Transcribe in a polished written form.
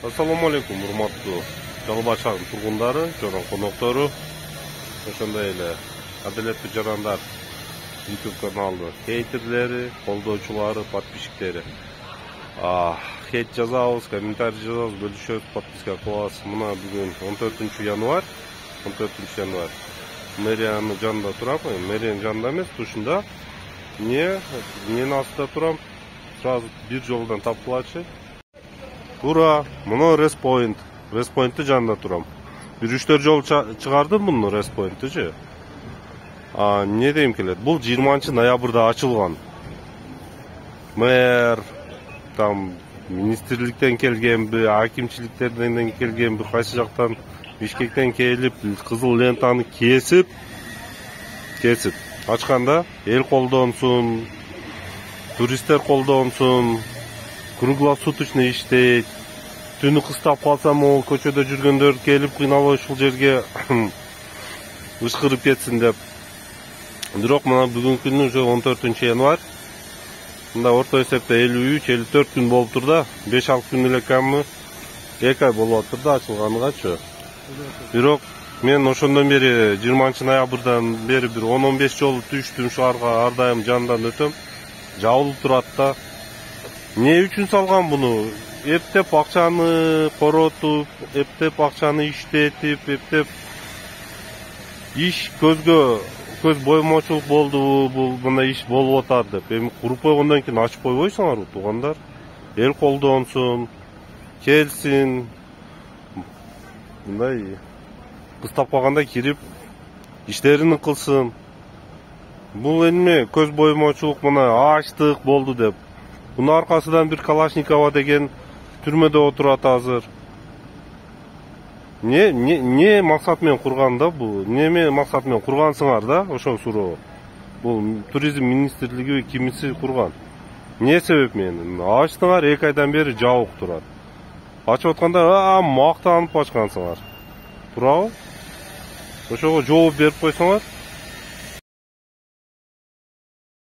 Assalamu alaikum, урматтуу Жалал Баш тургундары, жана коноктору. Ошондой эле адилеттүү жарандар YouTube каналынын хейтерлери, колдоочулары, подписчиктери. Хейт жазабыз, комментарий жазабыз, бөлүшөбүз, подписка кылабыз. Мына бүгүн 14 январь. Мэриянын жанында турам. Мэриянын жанында эмес, тушунда. Менин астында турам. Сразу бир жолдон тапкылачы. Тура, мына Респойнт. Респойнтты жанында турам. Bir 3-4 жол чыгардым муну Респойнттычы. Не дейм келет? Бул 20 ноябрда ачылган. Мэр там министрликтен келгенби, акимчиликтерден келгенби, кайсы жактан Бишкектен келип, кызыл лентаны кесип ачканда эл колдонсун, туристтер колдонсун, круглосуточный иштейт. Түнү кыстап калсам, ол көчөдө жүргөндөр келип кыйналып ушул жерге ышкырып кетсин деп. Бирок мына бүгүнкү күнү уже 14 январь. Мында орто эсепте 53-54 күн болуп тур да, 5-6 күн эле камы 2 ай болуп атыр да ачылганыгачы. Бирок мен ошондон бери 20 ноябрдан бери бир 10-15 жолу түштүм, шаарга ар дайым жандан өтөм. Жабылып турат да. Не үчүн салган буну? Эптеп акчаны коротуп, эптеп акчаны иштетип, эптеп иш көз боймочулук болду, бул мына иш болуп атат деп. Эми куруп койгондон кийин ачып койбойсуңарбы, туугандар? Эл колдонсун, келсин. Мындай кыстап калганда кирип иштерин кылсын. Бул эме көз боймочулук мына ачтык болду деп. Бунун аркасынан бир Калашникова деген түрмөдө отурат азыр. Не максат менен курган да бул? Неме максат менен кургансыңар да? Ошол суроо. Бул туризм министрлиги кимиси курган? Не себеп менен? Ачтыңар 2 айдан бери жабык турат. Ачып атканда мактанып ачкансыңар. Туурабы? Ошого жооп берип койсоңор.